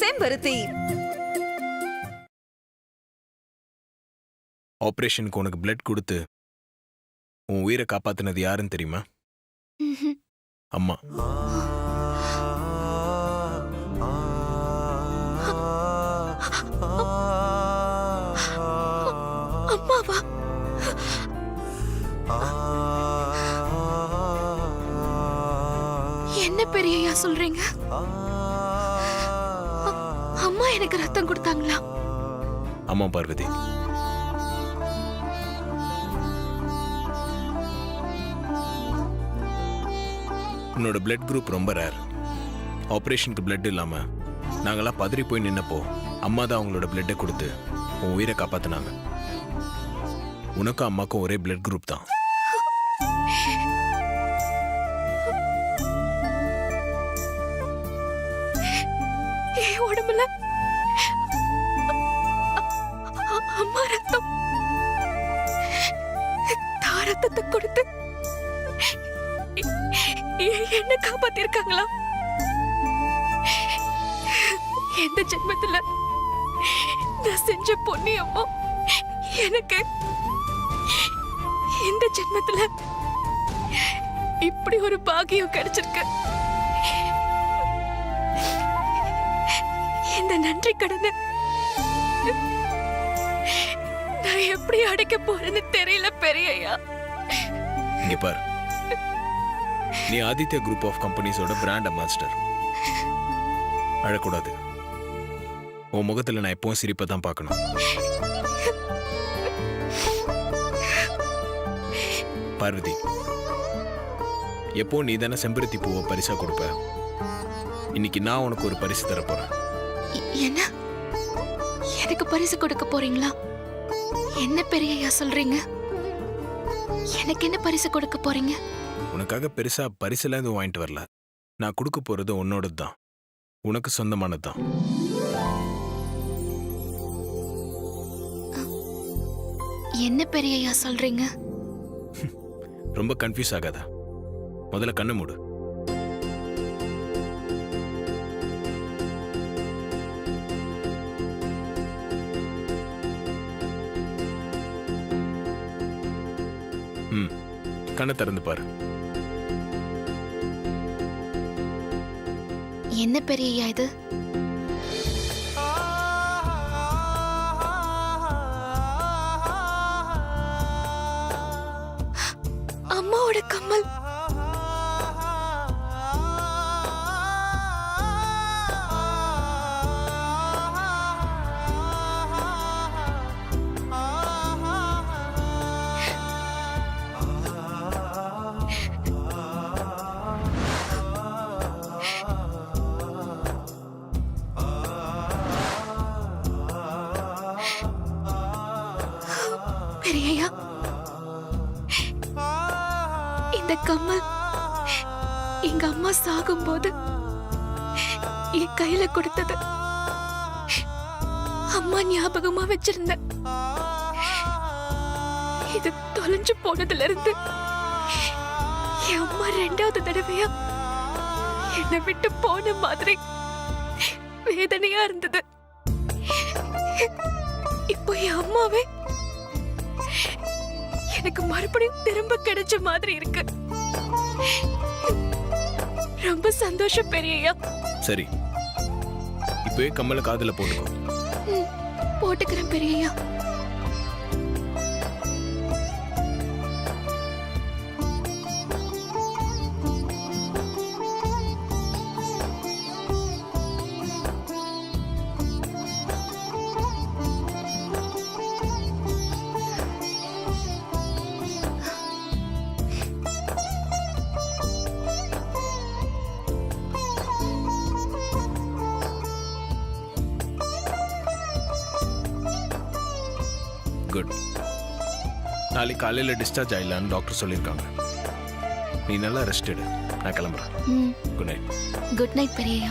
செம்பருத்தி. ஆபரேஷனுக்கு உனக்கு பிளட் கொடுத்து உன் உயிரை காப்பாத்தினது யாருன்னு தெரியுமா? அம்மா. அம்மாவா? என்ன பெரியய்யா சொல்றீங்க? அம்மா எனக்கு ரத்தம் கொடுத்தாங்களா? ஆமா பார்வதி. உன்னோட பிளட் குரூப் ரொம்ப ரேர். ஆபரேஷனுக்கு பிளட் இல்லாம நாங்கெல்லாம் பதறி போய் நின்னப்போ அம்மா தான் அவங்களோட பிளட்டை கொடுத்து உன் உயிரை காப்பாத்தினாங்க. உனக்கும் அம்மாக்கும் ஒரே பிளட் குரூப் தான். உடம்புல அம்மா ரத்தம் தாரத்தத்தை கொடுத்து என்ன காப்பாத்திருக்காங்களா? எந்த ஜென்மத்துல நான் செஞ்ச புண்ணியமோ எனக்கு இந்த ஜென்மத்துல இப்படி ஒரு பாக்கியம் கிடைச்சிருக்கு. இந்த நன்றி கடனை நான் எப்படி அடைக்க போறேன்னு தெரியல பெரியய்யா. இங்க பார், நீ ஆதித்யா குரூப் ஆஃப் கம்பெனிஸோட பிராண்ட் அம்பாசிடர். அழக்கூடாது. உன் முகத்துல நான் எப்பவும் சிரிப்பை தான் பார்க்கணும். பார்வதி, எப்போ நீ தானே செம்பருத்தி பூவை பரிசா கொடுப்ப. இன்னைக்கு நான் உனக்கு ஒரு பரிசு தர போறேன். என்ன? எனக்கு பரிசு கொடுக்க போறீங்களா? என்ன பெரியய்யா சொல்றீங்க? எனக்கு என்ன பரிசு கொடுக்க போறீங்க? உனக்காக பெருசா பரிசுல எதுவும் வாங்கிட்டு வரல. நான் கொடுக்க போறது உன்னோடது தான், உனக்கு சொந்தமானது தான். என்ன பெரியய்யா சொல்றீங்க? ரொம்ப கன்ஃபியூஸ் ஆகாத. முதல்ல கண்ணை மூடு. கண்ணை திறந்து பாரு. என்ன பெரியய்யா இது? அம்மாவோட கம்மல். பெரியய்யா, இந்த கம்மல் எங்க அம்மா சாகும்போது என் கையில கொடுத்தது. அம்மா ஞாபகமா வச்சிருந்தேன். இது தொலைஞ்சு போனதுல இருந்து என் அம்மா 2வது தடவையா என்னை விட்டு போன மாதிரி வேதனையா இருந்தது. இப்போ என் அம்மாவே எனக்கு மறுபடியும் திரும்ப கிடைச்ச மாதிரி இருக்கு. ரொம்ப சந்தோஷம் பெரியய்யா. சரி, இப்பவே கம்மல காதுல போட்டுக்கோ. போட்டுக்கிறேன் பெரியய்யா. குட். நாளைக்கு காலையில் டிஸ்சார்ஜ் ஆயிடலான்னு டாக்டர் சொல்லியிருக்காங்க. நீ நல்லா ரெஸ்ட் எடு. நான் கிளம்புறேன். Good night. குட் நைட் பெரியய்யா.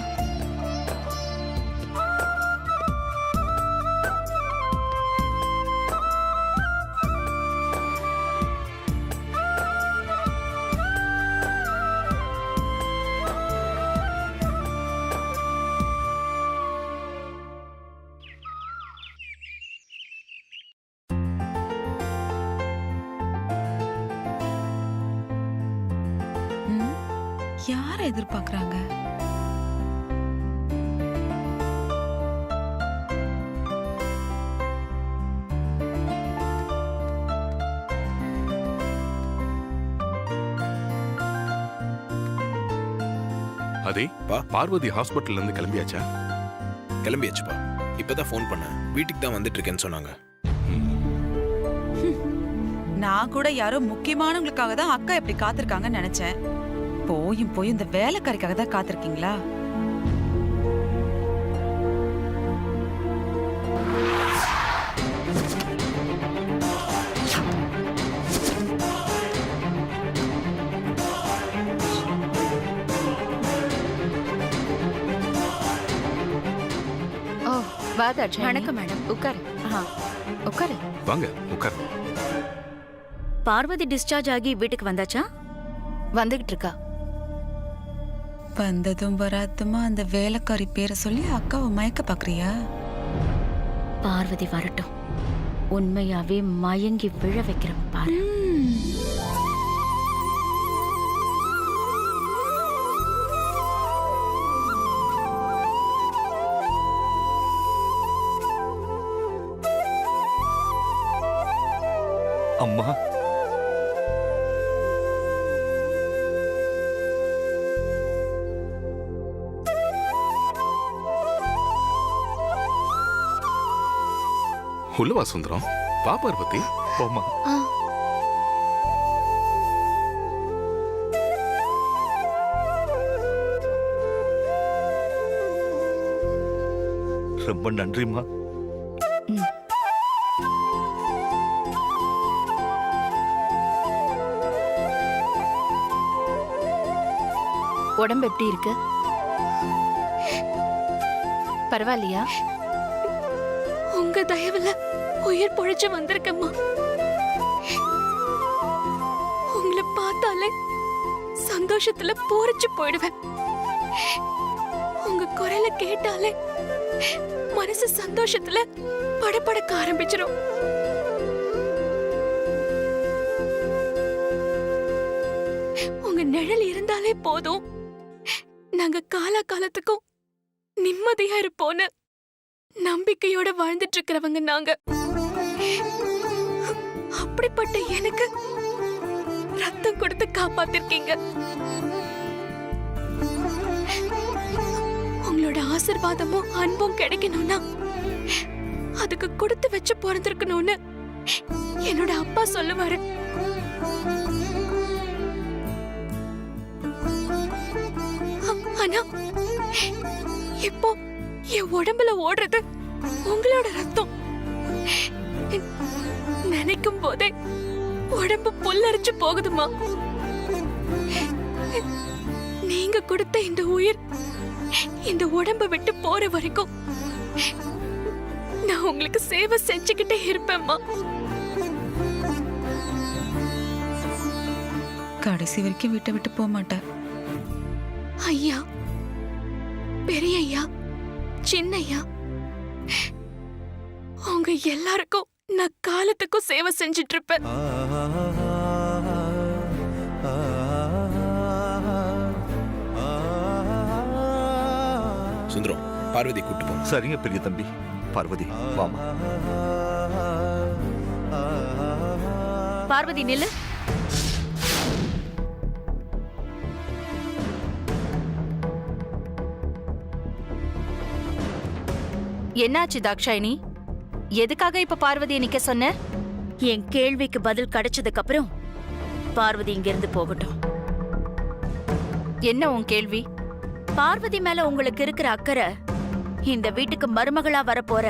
யார எதிர்பார்க்கறாங்க? அதே பார்வதி ஹாஸ்பிட்டல்ல இருந்து கிளம்பியாச்சா? கிளம்பியாச்சுப்பா. இப்பதான் ஃபோன் பண்ணேன். வீட்டுக்கு தான் வந்துட்டு இருக்கேன்னு சொன்னாங்க. நான் கூட யாரோ முக்கியமானவங்களுக்காக தான் அக்கா இப்படி காத்திருக்காங்கன்னு நினைச்சேன். போயும் இந்த வேலைக்காரிக்காக தான் காத்திருக்கீங்களா? ஓ வாதா. வணக்கம் மேடம். உட்காரு. உட்காரு. வாங்க உட்கார். பார்வதி டிஸ்சார்ஜ் ஆகி வீட்டுக்கு வந்தாச்சா? வந்துகிட்டு இருக்கா. வந்ததும் வராதுமா அந்த வேலைக்காரி பேரை சொல்லி அக்காவை மயக்க பாக்குறியா? பார்வதி வரட்டும். உண்மையாவே மயங்கி விழ வைக்கிறவ பாரு. அம்மா உள்ளவா சுந்தரம். வா பார்வதி போமா. ரொம்ப நன்றிம்மா. உடம்பு எப்படி இருக்கு? பரவாயில்லையா? உங்க தயவுல உயிர் பொழைச்சு வந்திருக்கம்மா. உங்களை பார்த்தாலே சந்தோஷத்துல பூரிச்சு போயிடுவேன். உங்க குரலை கேட்டாலே மனசு சந்தோஷத்துல படபடக்க ஆரம்பிச்சிடும். உங்க நிழல் இருந்தாலே போதும், நாங்க காலத்துக்கும் நிம்மதியா இருப்போன்னு நம்பிக்கையோட வாழ்ந்துட்டு இருக்கிறவங்க நாங்க. அப்படிப்பட்ட எனக்கு ரத்தம் கொடுத்து காப்பாத்திருக்கீங்க. உங்களோட ஆசீர்வாதமும் அன்பும் கிடைக்கணும்னா அதுக்கு கொடுத்து வச்சு பிறந்திருக்கணும்னு என்னோட அப்பா சொல்லுவாரு. ஆனா இப்போ என் உடம்புல ஓடுறது உங்களோட ரத்தம். நினைக்கும் போதே உடம்பு புல்லரிச்சு போகுதுமா. நீங்க கொடுத்த இந்த உயிர் இந்த உடம்ப விட்டு போற வரைக்கும் நான் உங்களுக்கு சேவை செஞ்சுக்கிட்டே இருப்பேம்மா. கடைசி வரைக்கும் வீட்டை விட்டு போக மாட்டேன். ஐயா, பெரிய ஐயா, சின்னையா, உங்க எல்லாருக்கும் நான் காலத்துக்கும் சேவை செஞ்சிட்டு இருப்பேன். சுந்தரம், பார்வதி கூட்டு போ. சரிங்க பெரிய தம்பி. பார்வதி வாமா. பார்வதி நில்லு. என்னாச்சு தாக்ஷாயினி? எதுக்காக இப்ப பார்வதியை நிக்க சொன்ன? என் கேள்விக்கு பதில் கிடைச்சதுக்கு அப்புறம் பார்வதி இங்க இருந்து போகட்டும். என்ன உன் கேள்வி? பார்வதி மேல உங்களுக்கு இருக்கிற அக்கறை இந்த வீட்டுக்கு மருமகளா வரப்போற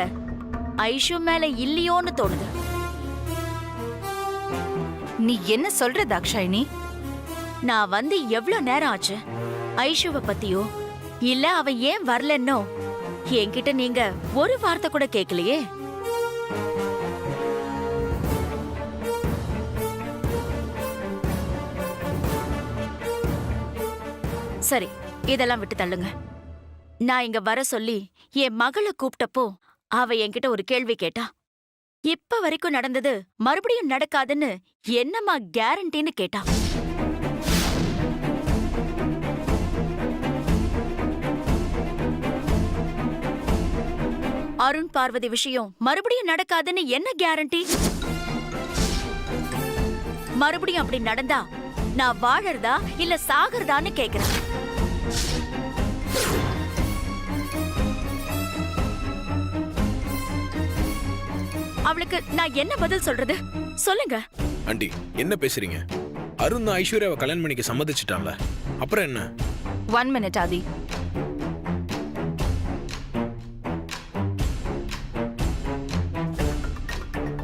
ஐஷு மேல இல்லையோன்னு தோணுது. நீ என்ன சொல்ற தாக்ஷாயினி? நான் வந்து எவ்வளவு நேரம் ஆச்சு? ஐஷுவை பத்தியோ இல்ல அவ ஏன் வரலன்னோ என்கிட்ட நீங்க ஒரு வார்த்தை கூட கேட்கலையே. சரி, இதெல்லாம் விட்டு தள்ளுங்க. நான் இங்க வர சொல்லி என் மகளை கூப்பிட்டப்போ அவ என்கிட்ட ஒரு கேள்வி கேட்டா. இப்ப வரைக்கும் நடந்தது மறுபடியும் நடக்காதுன்னு என்னம்மா கேரண்டின்னு கேட்டா. அருண் பார்வதி விஷயம் மறுபடியும் நடக்காதுன்னு என்ன கேரண்டி? மறுபடியும் அப்படி நடந்தா நான் வாழறதா இல்ல சாகறதான்னு கேக்குறேன். அவளுக்கு நான் என்ன பதில் சொல்றது சொல்லுங்க. ஆண்டி என்ன பேசுறீங்க? அருண் தான் ஐஸ்வர்யாவை கல்யாணம் பண்ணிக்க சம்மதிச்சிட்டான்ல, அப்புறம் என்ன? 1 minute ஆதி.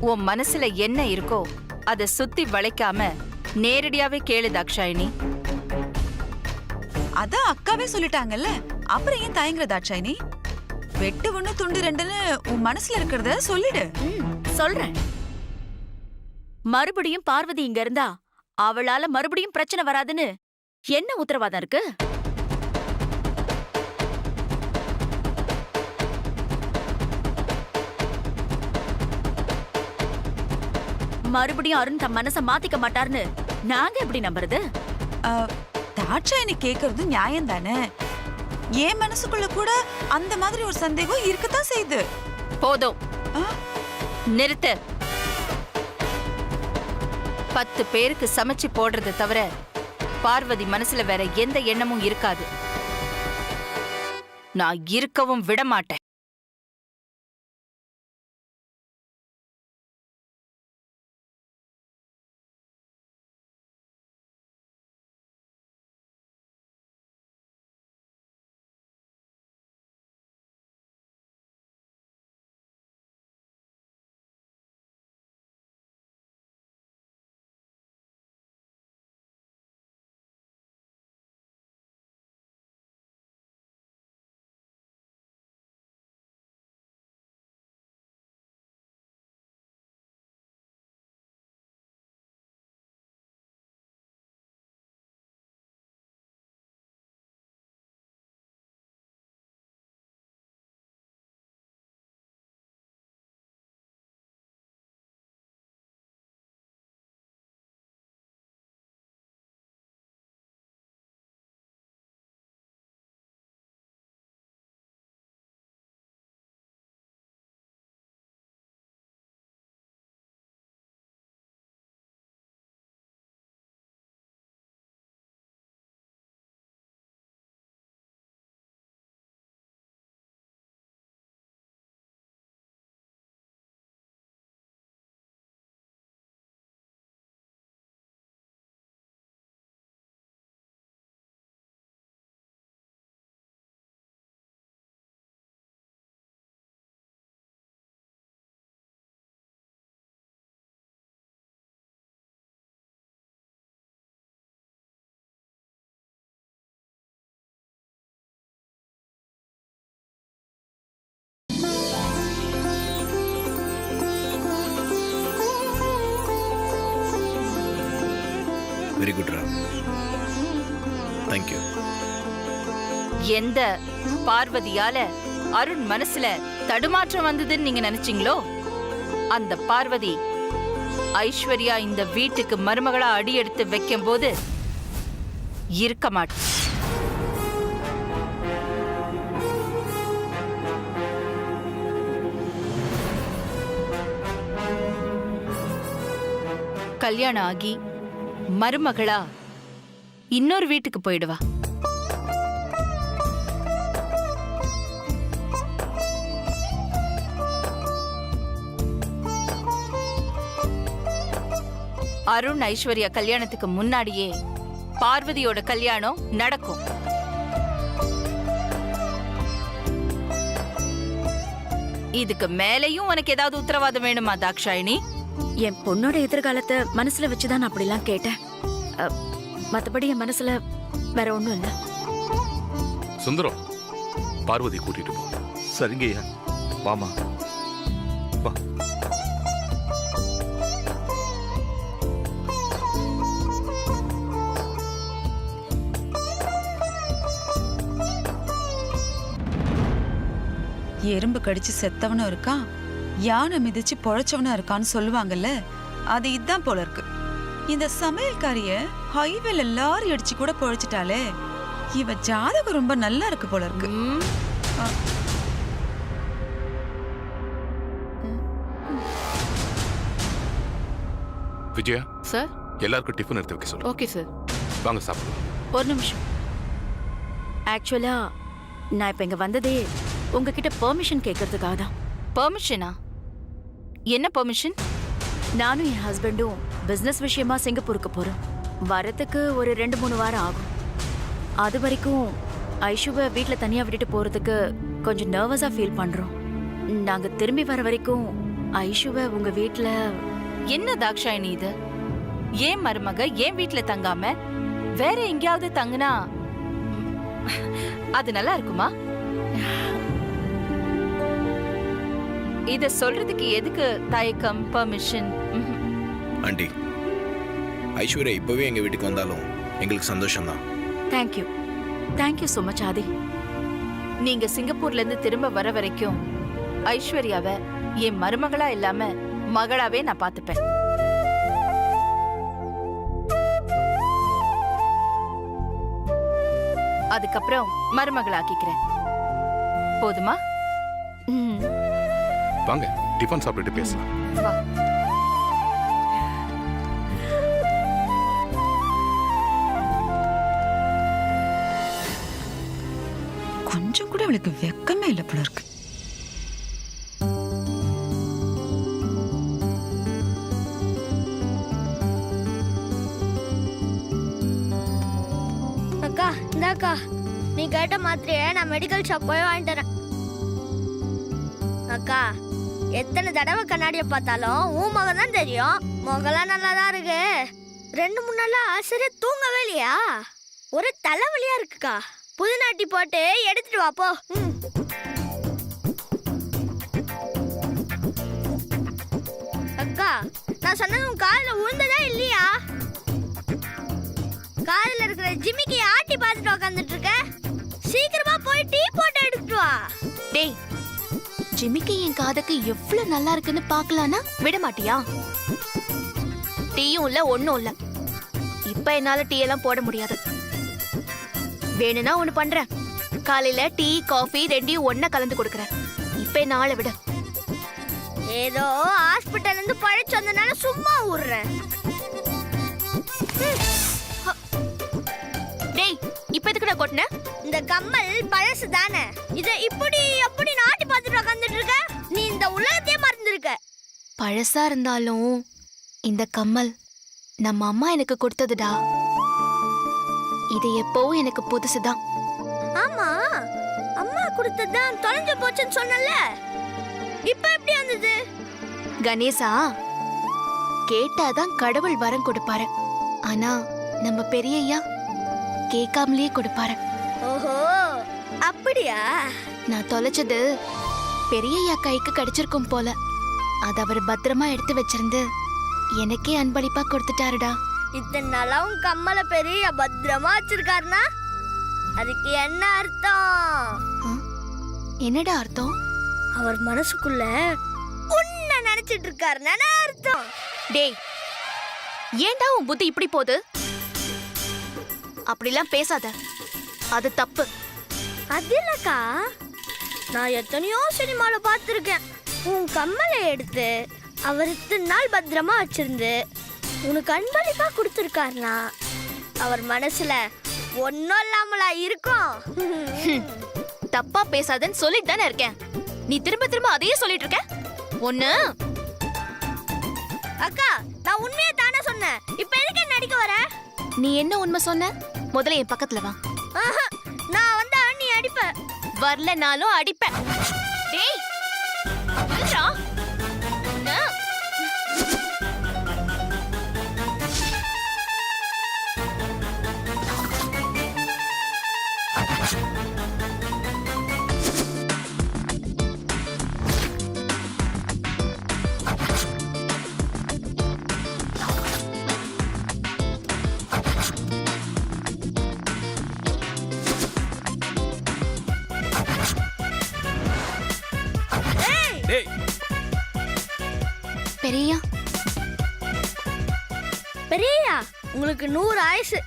உன் மனசுல என்ன இருக்கோ அதை சுத்தி வளைக்காம நேரடியாவே கேளு தாக்ஷாயினி. அதான் அக்காவே சொல்லிட்டாங்கல்ல, அப்புறம் ஏன் தயங்குற தாக்ஷாயினி? வெட்டு ஒண்ணு துண்டு ரெண்டுன்னு உன் மனசுல இருக்கிறத சொல்லிடு. சொல்றேன். மறுபடியும் பார்வதி இங்க இருந்தா அவளால மறுபடியும் பிரச்சனை வராதுன்னு என்ன உத்தரவாதம் இருக்கு? மறுபடியும் அருண் தன் மனச மாத்திக்க மாட்டார்னு நாங்க எப்படி நம்புறது? தாட்சாயினி கேக்குறது நியாயம் தானே. என் மனசுக்குள்ள கூட அந்த மாதிரி ஒரு சந்தேகம் இருக்கத்தான் செய்யுது. போதும், நிறுத்து. 10 பேருக்கு சமைச்சு போடுறது தவிர பார்வதி மனசுல வேற எந்த எண்ணமும் இருக்காது. நான் இருக்கவும் விட மாட்டேன். வெரி குட் ரா, தேங்க்யூ. எந்த பார்வதியால அருண் மனசுல தடுமாற்றம் வந்ததுன்னு நீங்க நினைச்சீங்களோ, அந்த பார்வதி ஐஸ்வர்யா இந்த வீட்டுக்கு மருமகளா அடி எடுத்து வைக்கும் போது இருக்க மாட்டேன். கல்யாணம் ஆகி மருமகளா இன்னொரு வீட்டுக்கு போயிடுவா. அருண் ஐஸ்வர்யா கல்யாணத்துக்கு முன்னாடியே பார்வதியோட கல்யாணம் நடக்கும். இதுக்கு மேலையும் உனக்கு ஏதாவது உத்தரவாதம் வேணுமா தாக்ஷாயினி? என் பொண்ணோட எதிர்காலத்தை மனசுல வச்சுதான் நான் அப்படிலாம் கேட்டேன். மத்தபடி என் மனசுல வேற ஒண்ணும் இல்ல. சுந்தரம், பார்வதி கூட்டிட்டு போ. சரிங்கய்யா, வாமா வா. எறும்பு கடிச்சு செத்தவனும் இருக்கான், யானை மிதிச்சு பொழைச்சவனும் இருக்கான்னு சொல்லுவாங்கல்ல, அது இதான் போல இருக்கு. இந்த சமையல்காரிய ஹைவேல லாரி அடிச்சு கூட பொழைச்சிட்டாலே, இவ ஜாதகம் ரொம்ப நல்லா இருக்கு போல இருக்கு. விஜயா சார் எல்லாருக்கும் டிஃபன் எடுத்து வைக்க சொல்லு. Okay sir. வாங்க சாப்பிடுவோம். ஒரு நிமிஷம். ஆக்சுவலா நான் இப்ப இங்க வந்ததே உங்ககிட்ட பெர்மிஷன் கேட்கறதுக்காக தான். பெர்மிஷனா? என்ன பெர்மிஷன்? நானும் என் ஹஸ்பண்டும் பிசினஸ் விஷயமா சிங்கப்பூருக்கு போறோம். வரத்துக்கு ஒரு 2-3 வாரம் ஆகும். அது வரைக்கும் ஐஷுவை வீட்டில் தனியா விட்டுட்டு போறதுக்கு கொஞ்சம் நர்வஸா ஃபீல் பண்றோம். நாங்க திரும்பி வர வரைக்கும் ஐஷுவை உங்க வீட்ல. என்ன தாக்ஷாயினி இது? ஏன் மருமக ஏன் வீட்ல தங்காம வேற எங்கேயாவது தங்குனா அது நல்லா இருக்குமா? இத சொல்றதுக்கு எதுக்கு தயக்கம், பெர்மிஷன்? ஆண்டி, ஐஸ்வர்யா இப்பவே எங்க வீட்டுக்கு வந்தாலும் எங்களுக்கு சந்தோஷம்தான். தேங்க்யூ தேங்க்யூ ஸோ மச் ஆதி. நீங்க சிங்கப்பூர்ல இருந்து திரும்ப வர வரைக்கும் ஐஸ்வர்யாவை என் மருமகளா இல்லாம மகளாவே நான் பாத்துப்பேன். அதுக்கப்புறம் மருமகளாக்கிக்கிறேன். போதுமா? ம். வாங்க டிஃபன் சாப்பிட்டுட்டு பேசலாம். வா. கொஞ்சம் கூட அவளுக்கு வெக்கமே இல்லை போல இருக்கு. அக்கா இந்தாக்கா, நீ கேட்ட மாத்திரையை நான் மெடிக்கல் ஷாப் போய் வாங்கிட்டு வரேன். அக்கா, எத்தனை தடவை கண்ணாடியை பார்த்தாலும் உன் முகம் தான் தெரியும். முகம்லாம் நல்லா தான் இருக்கு. 2-3 நாளா சரியா தூங்கவே இல்லையா? ஒரு தலைவலியா இருக்குக்கா. புது நாட்டி போட்டு எடுத்துட்டு வா போ. அக்கா, நான் சொன்னது உன் காதுல உழுந்ததா இல்லையா? காதுல இருக்கிற ஜிமிக்கி ஆட்டி பார்த்துட்டு உட்காந்துட்டு இருக்க. சீக்கிரமா போய் டீ போட்டு எடுத்துட்டு வா. டேய், ஜிமிக்கு என் காதுக்கு எவ்வளவு நல்லா இருக்குன்னு பார்க்கலானா விட மாட்டியா? டீயும் இல்ல ஒண்ணும் இல்ல. இப்ப என்னால டீ எல்லாம் போட முடியாது. வேணும்னா ஒண்ணு பண்றேன். காலையில டீ காஃபி 2யும் ஒண்ணா கலந்து கொடுக்கறேன். இப்ப என்ன ஆளை விட. ஏதோ ஹாஸ்பிடல்ல இருந்து பழைச்சு வந்தனால சும்மா ஊர்றேன். டேய், இப்ப எதுக்குடா கொட்டின? இந்த கம்மல் பழசு தானே. இத இப்படி அப்படி நாட்டி பார்த்துட்டு உட்காந்துட்டு இருக்க. நீ இந்த உலகத்தையே மறந்துருக்க. பழசா இருந்தாலும் இந்த கம்மல் நம்ம அம்மா எனக்கு கொடுத்ததுடா. இது எப்பவும் எனக்கு புதுசுதான். ஆமா, அம்மா கொடுத்ததுதான் தொலைஞ்சு போச்சுன்னு சொன்னல. இப்ப எப்படி வந்தது? கணேசா, கேட்டாதான் கடவுள் வரம் கொடுப்பாரு. ஆனா நம்ம பெரியய்யா கேட்காமலே கொடுப்பாரு. ஓஹோ, அப்படியா? நான் தொலைச்சது பெரியய்யா கைக்கு கிடைச்சிருக்கும் போல. அது அவர் பத்திரமா எடுத்து வச்சிருந்து எனக்கே அன்பளிப்பா கொடுத்துட்டாருடா. இத்தனை நாளாவும் கம்மல பெரிய பத்திரமா வச்சிருக்காருனா அதுக்கு என்ன அர்த்தம்? என்னடா அர்த்தம்? அவர் மனசுக்குள்ள உன்னை நினைச்சிட்டு இருக்காருன்னா அர்த்தம். டேய், ஏன்டா உன் புத்தி இப்படி போகுது? அப்படிலாம் பேசாத, அது தப்பு. அது இல்லக்கா, நான் எத்தனையோ சினிமால பார்த்திருக்கேன். உன் கம்மலை எடுத்து அவர் இத்தனை நாள் பத்திரமா வச்சிருந்து உனக்கு அன்பளிப்பா கொடுத்துருக்காருனா அவர் மனசுல ஒன்னும் இல்லாமலா இருக்கும். தப்பா பேசாதன்னு சொல்லிட்டு தானே இருக்கேன். நீ திரும்ப திரும்ப அதையே சொல்லிட்டு இருக்க. ஒண்ணு. அக்கா, நான் உண்மையை தானே சொன்னேன். இப்ப எதுக்கு நடிக்க வர? நீ என்ன உண்மை சொன்ன? முதல்ல என் பக்கத்துல வா. ஆஹா, நான் வந்தா நீ அடிப்ப. வரலனாலும் அடிப்பேன். டேய், நில்றா. என்ன? டேய், பெரியய்யா, பெரியயா, உங்களுக்கு 100 ஆயுசு.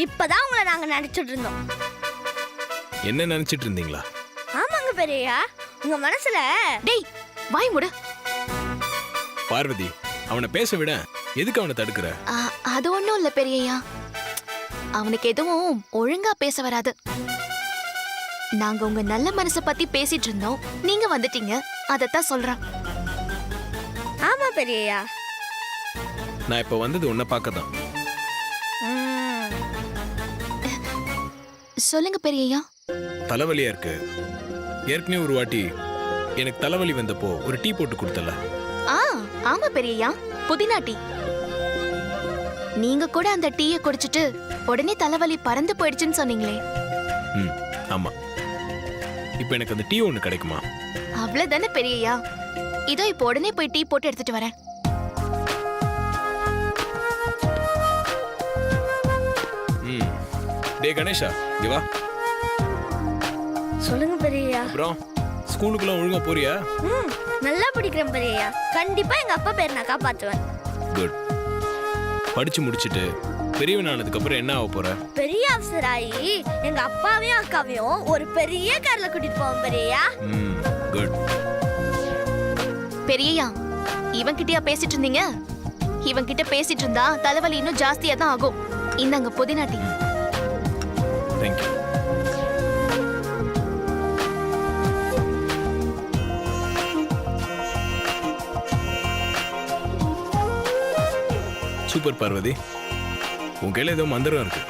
இப்பதான் உங்களை நாங்க நடிச்சிட்டு இருந்தோம். என்ன நினைச்சிட்டு இருந்தீங்களா? ஆமாங்க பெரியயா, உங்க மனசுல. டேய் வாய் மூடு. பார்வதி, அவனை பேச விட. எதுக்கு அவனை தடுக்கிற? அது ஒண்ணும் இல்ல பெரியய்யா. அவனுக்கு எதுவும் ஒழுங்கா பேச வராது. நாங்க உங்க நல்ல மனசை பத்தி பேசிட்டு இருந்தோம், நீங்க வந்துட்டீங்க, அதத்தான் சொல்றான். ஆமா பெரியய்யா. நான் இப்ப வந்தது உன்னை பார்க்க தான். சொல்லுங்க பெரியய்யா. தலைவலியா இருக்கு. ஏற்கனவே ஒரு வாட்டி எனக்கு தலைவலி வந்தப்போ ஒரு டீ போட்டு கொடுத்தல. ஆமா பெரியய்யா, புதினா டீ. நீங்க கூட அந்த டீயை குடிச்சிட்டு உடனே தலைவலி பறந்து போயிடுச்சுன்னு சொன்னீங்களே. ம், ஆமா. இப்போ எனக்கு அந்த டீ ஒன்று கிடைக்குமா? அவ்வளவுதானே பெரியய்யா. இதோ இப்போ உடனே போய் டீ போட்டு எடுத்துட்டு வரேன். ம். டேய் கணேஷா, இங்க வா. சொல்லுங்க பெரியய்யா. அப்புறம் ஸ்கூலுக்குலாம் ஒழுங்கா போறியா? நல்லா படிக்கிறேன் பெரியய்யா. கண்டிப்பா எங்க அப்பா பேர் நான் காப்பாத்துவேன். குட். படிச்சு முடிச்சிட்டு பெரியவன் ஆனதுக்கு அப்புறம் என்ன ஆக போற? பெரிய ஆஃபீஸர் ஆகி எங்க அப்பாவையும் அக்காவையும் ஒரு பெரிய கார்ல கூட்டிட்டு போவோம் பெரியய்யா. ம், குட். பெரியய்யா, இவன் கிட்டயா பேசிட்டு இருந்தீங்க? இவன் கிட்ட பேசிட்டு இருந்தா தலைவலி இன்னும் ஜாஸ்தியா தான் ஆகும். இந்தாங்க புதினா tea. Thank you. Super Parvathi, உன் கையில ஏதோ மந்திரம் இருக்கு.